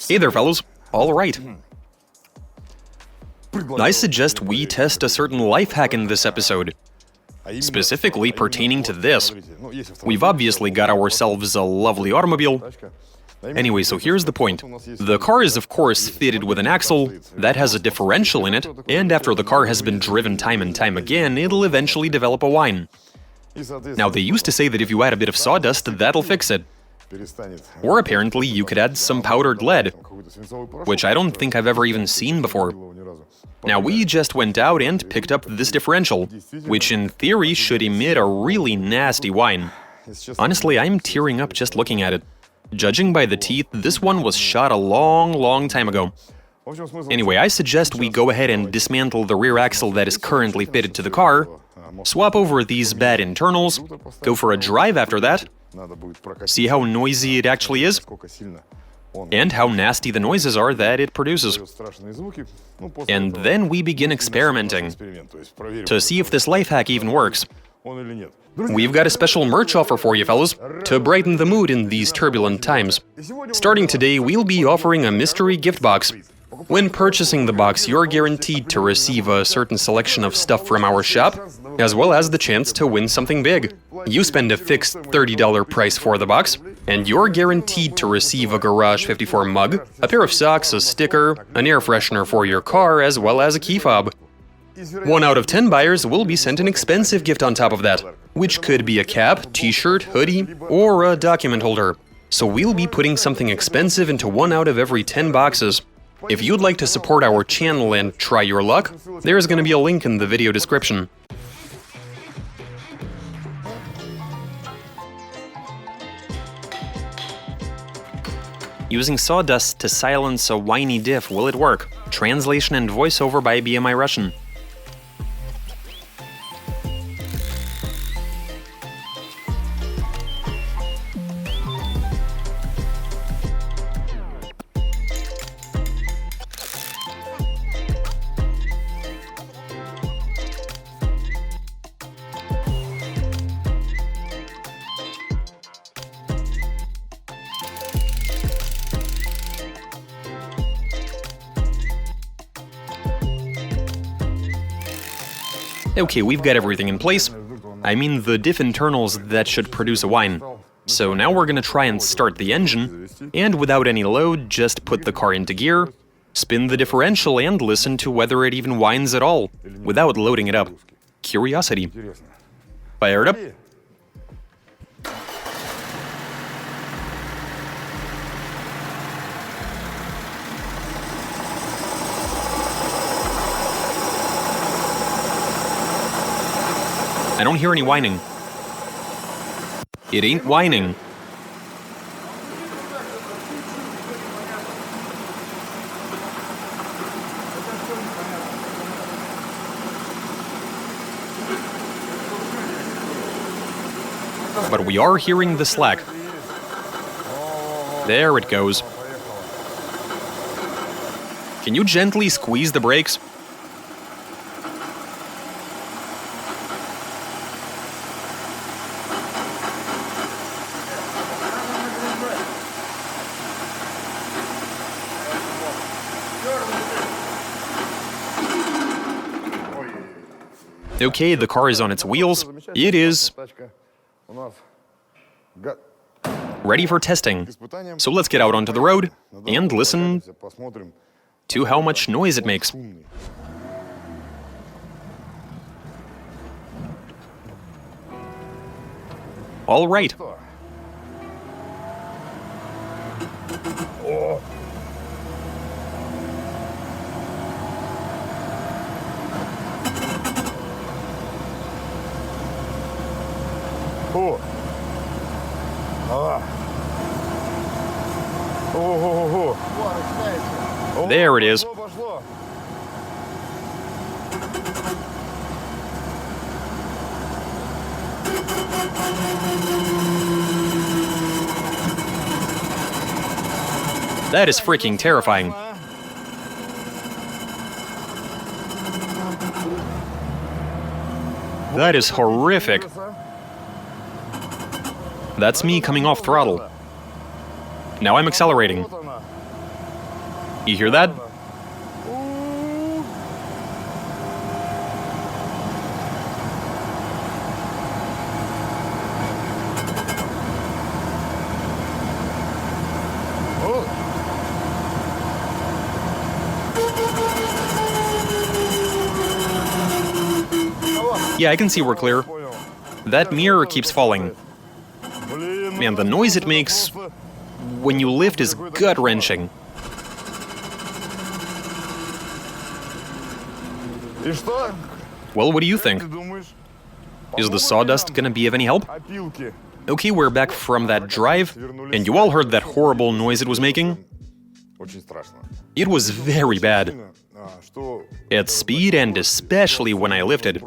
Hey there, fellows. All right. I suggest we test a certain life hack in this episode, specifically pertaining to this. We've obviously got ourselves a lovely automobile. Anyway, so here's the point. The car is of course fitted with an axle that has a differential in it, and after the car has been driven time and time again, it'll eventually develop a whine. Now, they used to say that if you add a bit of sawdust, that'll fix it. Or apparently you could add some powdered lead, which I don't think I've ever even seen before. Now, we just went out and picked up this differential, which in theory should emit a really nasty whine. Honestly, I'm tearing up just looking at it. Judging by the teeth, this one was shot a long time ago. Anyway, I suggest we go ahead and dismantle the rear axle that is currently fitted to the car, swap over these bad internals, go for a drive after that, see how noisy it actually is, and how nasty the noises are that it produces. And then we begin experimenting to see if this life hack even works. We've got a special merch offer for you, fellas, to brighten the mood in these turbulent times. Starting today, we'll be offering a mystery gift box. When purchasing the box, you're guaranteed to receive a certain selection of stuff from our shop, as well as the chance to win something big. You spend a fixed $30 price for the box, and you're guaranteed to receive a Garage 54 mug, a pair of socks, a sticker, an air freshener for your car, as well as a key fob. 1 out of 10 buyers will be sent an expensive gift on top of that, which could be a cap, t-shirt, hoodie, or a document holder. So we'll be putting something expensive into 1 out of every 10 boxes. If you'd like to support our channel and try your luck, there's going to be a link in the video description. Using sawdust to silence a whiny diff, will it work? Translation and voiceover by BMI Russian. Okay, we've got everything in place. I mean the diff internals that should produce a whine. So now we're gonna try and start the engine, and without any load, just put the car into gear, spin the differential and listen to whether it even whines at all, without loading it up. Curiosity. Fire it up. I don't hear any whining. It ain't whining. But we are hearing the slack. There it goes. Can you gently squeeze the brakes? Okay, the car is on its wheels. It is ready for testing. So let's get out onto the road and listen to how much noise it makes. All right. There it is. That is freaking terrifying. That is horrific. That's me coming off throttle. Now I'm accelerating. You hear that? Yeah, I can see we're clear. That mirror keeps falling. Man, the noise it makes when you lift is gut-wrenching. Well, what do you think? Is the sawdust gonna be of any help? Okay, we're back from that drive, and you all heard that horrible noise it was making? It was very bad. At speed, and especially when I lifted.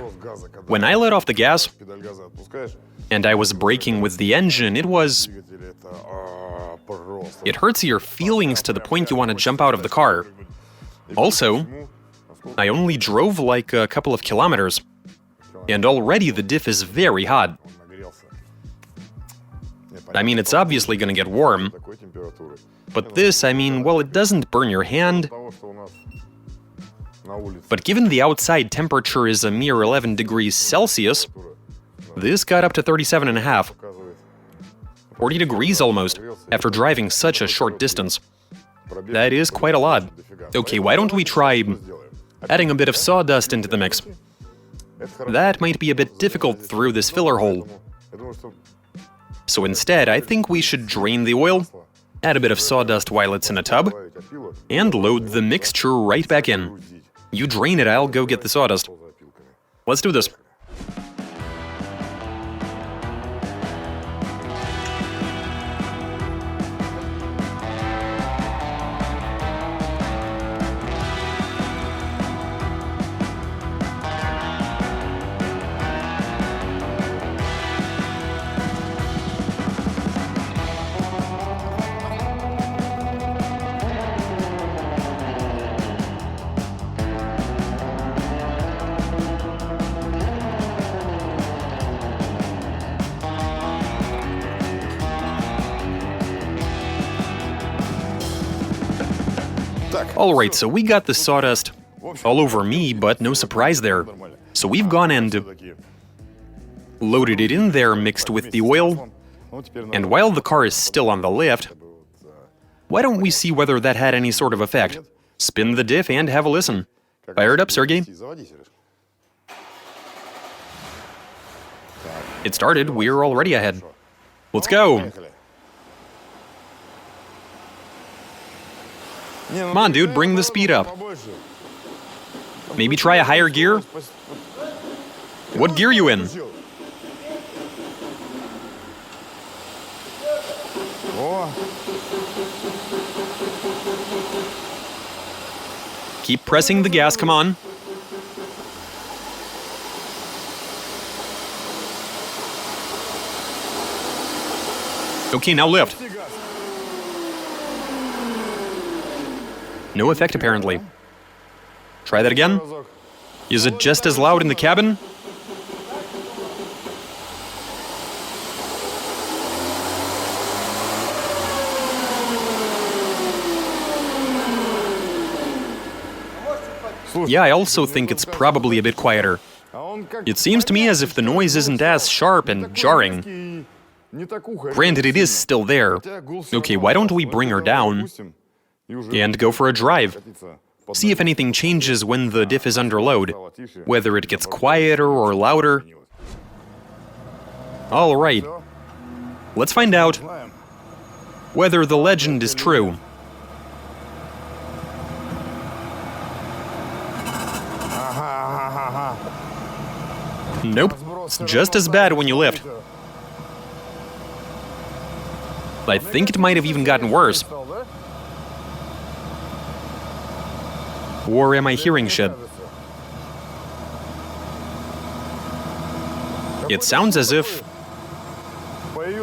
When I let off the gas, and I was braking with the engine, it hurts your feelings to the point you want to jump out of the car. Also, I only drove like a couple of kilometers, and already the diff is very hot. I mean, it's obviously gonna get warm, but this, I mean, well, it doesn't burn your hand. But given the outside temperature is a mere 11 degrees Celsius, this got up to 37.5. 40 degrees almost, after driving such a short distance. That is quite a lot. Okay, why don't we try adding a bit of sawdust into the mix? That might be a bit difficult through this filler hole. So instead, I think we should drain the oil, add a bit of sawdust while it's in a tub, and load the mixture right back in. You drain it, I'll go get the sawdust. Let's do this. Alright, so we got the sawdust all over me, but no surprise there. So we've gone and loaded it in there mixed with the oil, and while the car is still on the lift, why don't we see whether that had any sort of effect? Spin the diff and have a listen. Fire it up, Sergey. It started, we're already ahead. Let's go! Come on, dude, bring the speed up. Maybe try a higher gear? What gear you in? Keep pressing the gas, come on. Okay, now lift. No effect, apparently. Try that again. Is it just as loud in the cabin? Yeah, I also think it's probably a bit quieter. It seems to me as if the noise isn't as sharp and jarring. Granted, it is still there. Okay, why don't we bring her down and go for a drive? See if anything changes when the diff is under load, whether it gets quieter or louder. All right, let's find out whether the legend is true. Nope, it's just as bad when you lift. I think it might have even gotten worse. Or am I hearing shit? It sounds as if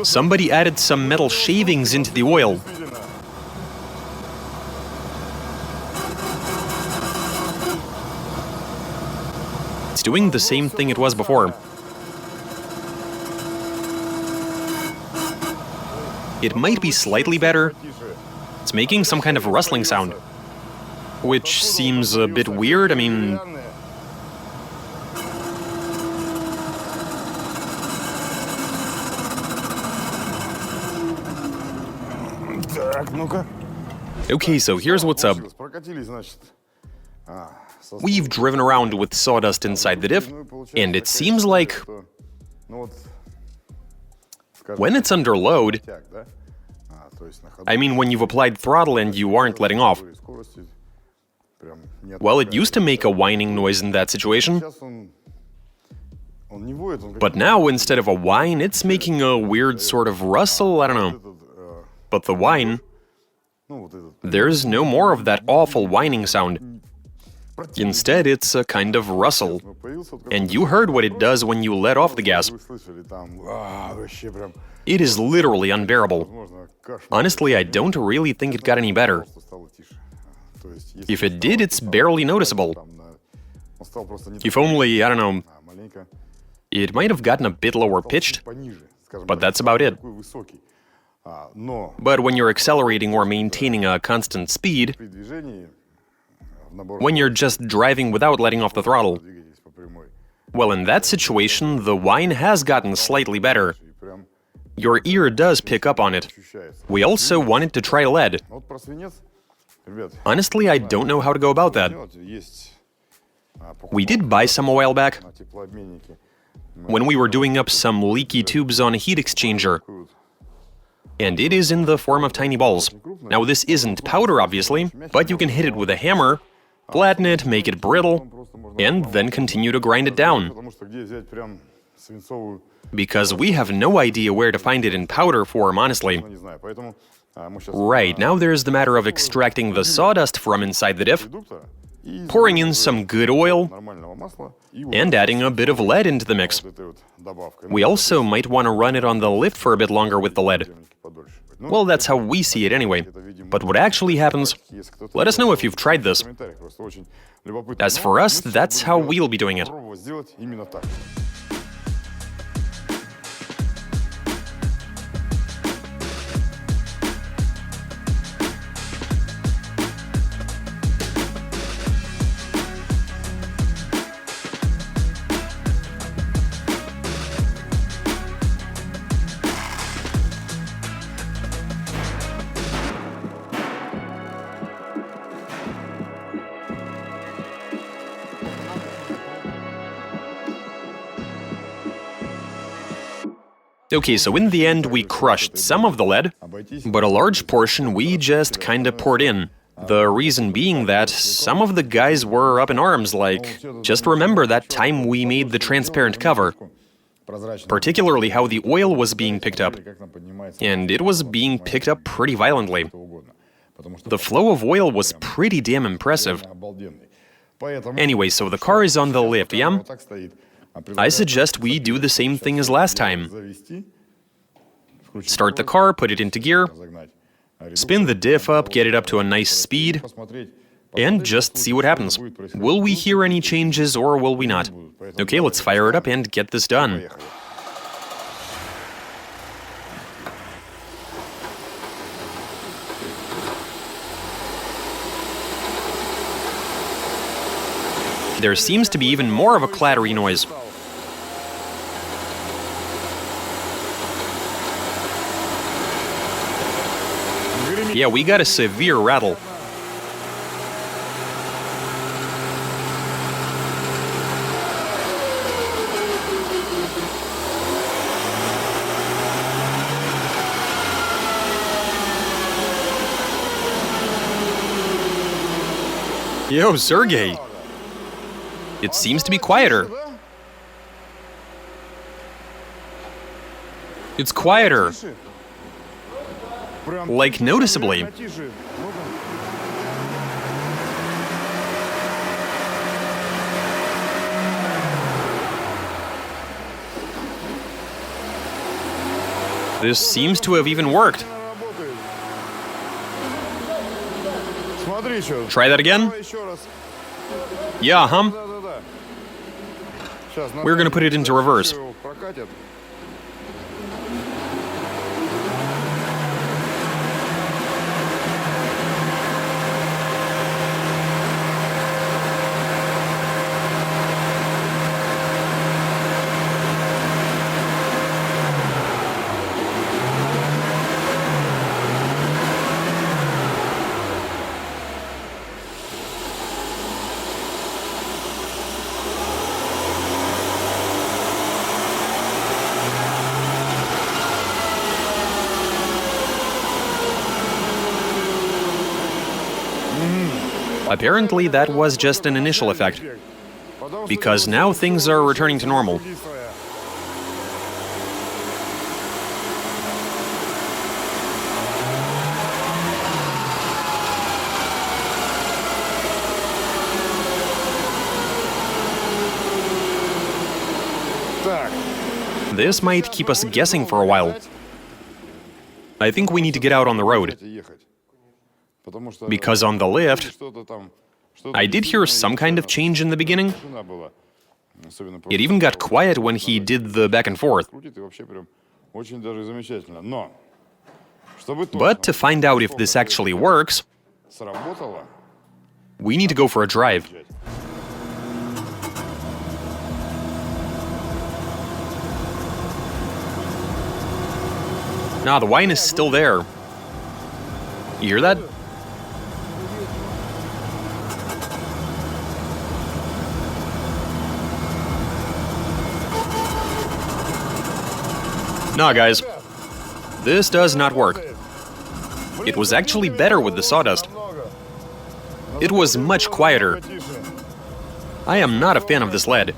somebody added some metal shavings into the oil. It's doing the same thing it was before. It might be slightly better. It's making some kind of rustling sound. which seems a bit weird. I mean, okay, so here's what's up. We've driven around with sawdust inside the diff, and it seems like when it's under load, I mean when you've applied throttle and you aren't letting off, well, it used to make a whining noise in that situation, but now instead of a whine, it's making a weird sort of rustle, I don't know. But the whine, there's no more of that awful whining sound. Instead, it's a kind of rustle. And you heard what it does when you let off the gas. It is literally unbearable. Honestly, I don't really think it got any better. If it did, it's barely noticeable. If only, I don't know, it might have gotten a bit lower pitched, but that's about it. But when you're accelerating or maintaining a constant speed, when you're just driving without letting off the throttle, well, in that situation, the whine has gotten slightly better. Your ear does pick up on it. We also wanted to try lead. Honestly, I don't know how to go about that. We did buy some a while back, when we were doing up some leaky tubes on a heat exchanger. And it is in the form of tiny balls. Now, this isn't powder, obviously, but you can hit it with a hammer, flatten it, make it brittle, and then continue to grind it down. Because we have no idea where to find it in powder form, honestly. Right, now there's the matter of extracting the sawdust from inside the diff, pouring in some good oil, and adding a bit of lead into the mix. We also might want to run it on the lift for a bit longer with the lead. Well, that's how we see it anyway. But what actually happens, let us know if you've tried this. As for us, that's how we'll be doing it. Okay, so in the end, we crushed some of the lead, but a large portion we just kinda poured in. The reason being that some of the guys were up in arms, like, just remember that time we made the transparent cover. Particularly how the oil was being picked up. And it was being picked up pretty violently. The flow of oil was pretty damn impressive. Anyway, so the car is on the lift, yeah? I suggest we do the same thing as last time. Start the car, put it into gear, spin the diff up, get it up to a nice speed, and just see what happens. Will we hear any changes or will we not? Okay, let's fire it up and get this done. There seems to be even more of a clattery noise. Yeah, we got a severe rattle. Yo, Sergey! It seems to be quieter. It's quieter. Like, noticeably. This seems to have even worked. Try that again? Yeah, We're gonna put it into reverse. Apparently that was just an initial effect, because now things are returning to normal. This might keep us guessing for a while. I think we need to get out on the road. Because on the lift, I did hear some kind of change in the beginning. It even got quiet when he did the back and forth. But to find out if this actually works, we need to go for a drive. Nah, the whine is still there. You hear that? Nah, guys. This does not work. It was actually better with the sawdust. It was much quieter. I am not a fan of this lead.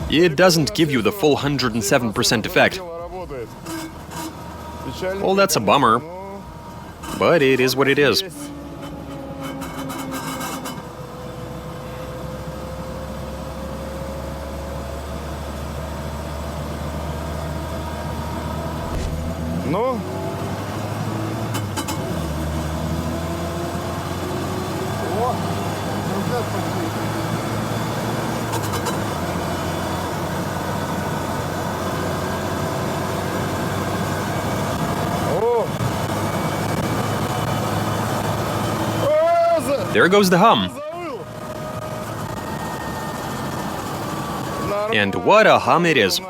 It doesn't give you the full 107% effect. Well, that's a bummer. But it is what it is. Ну? There goes the hum. And what a hum it is.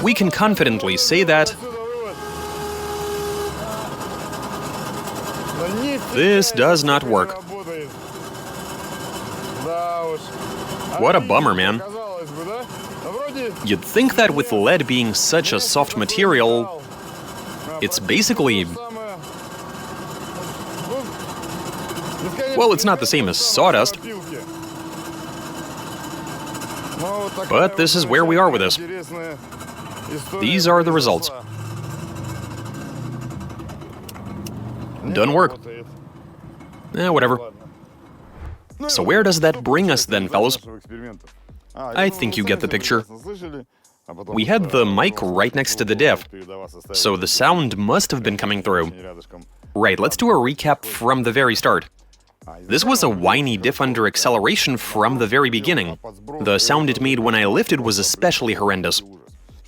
We can confidently say that this does not work. What a bummer, man. You'd think that with lead being such a soft material, it's basically... Well, it's not the same as sawdust. But this is where we are with this. These are the results. Doesn't work. Whatever. So where does that bring us then, fellas? I think you get the picture. We had the mic right next to the diff, so the sound must have been coming through. Right, let's do a recap from the very start. This was a whiny diff under acceleration from the very beginning. The sound it made when I lifted was especially horrendous.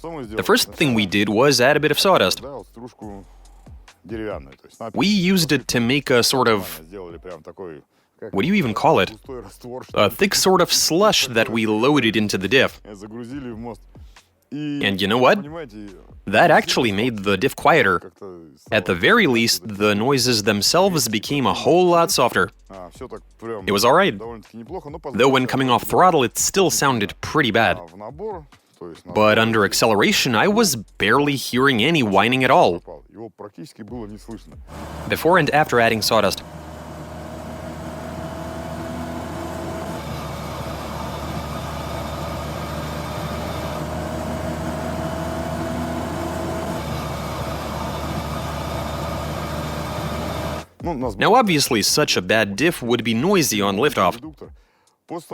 The first thing we did was add a bit of sawdust. We used it to make a sort of... What do you even call it? A thick sort of slush that we loaded into the diff. And you know what? That actually made the diff quieter. At the very least, the noises themselves became a whole lot softer. It was alright. Though when coming off throttle, it still sounded pretty bad. But under acceleration, I was barely hearing any whining at all. Before and after adding sawdust. Now obviously such a bad diff would be noisy on liftoff.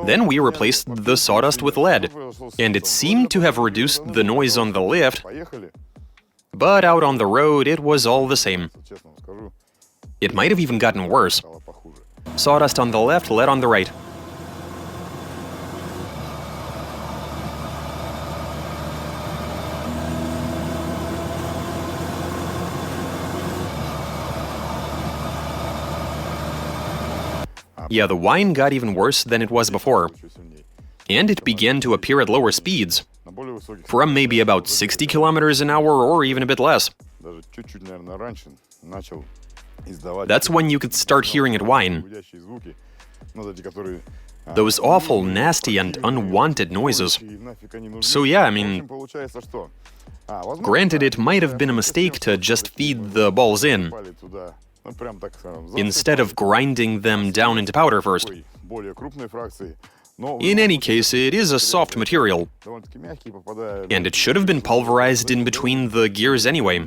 Then we replaced the sawdust with lead, and it seemed to have reduced the noise on the lift, but out on the road it was all the same. It might have even gotten worse. Sawdust on the left, lead on the right. Yeah, the whine got even worse than it was before. And it began to appear at lower speeds, from maybe about 60 kilometers an hour or even a bit less. That's when you could start hearing it whine. Those awful, nasty, and unwanted noises. So yeah, I mean, granted, it might have been a mistake to just feed the balls in, instead of grinding them down into powder first. In any case, it is a soft material, and it should have been pulverized in between the gears anyway.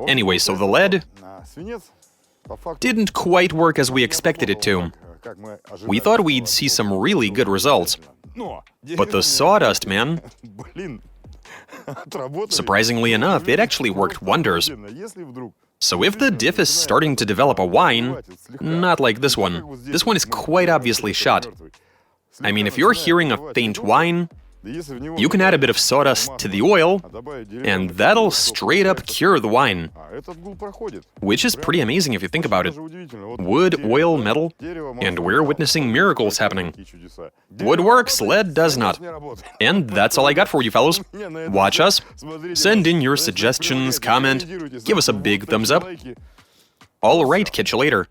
Anyway, so the lead didn't quite work as we expected it to. We thought we'd see some really good results. But the sawdust, man, surprisingly enough, it actually worked wonders. So if the diff is starting to develop a whine, not like this one. This one is quite obviously shot. I mean, if you're hearing a faint whine, you can add a bit of sawdust to the oil, and that'll straight up cure the whine. Which is pretty amazing if you think about it. Wood, oil, metal, and we're witnessing miracles happening. Wood works, lead does not. And that's all I got for you, fellows. Watch us. Send in your suggestions, comment, give us a big thumbs up. All right, catch you later.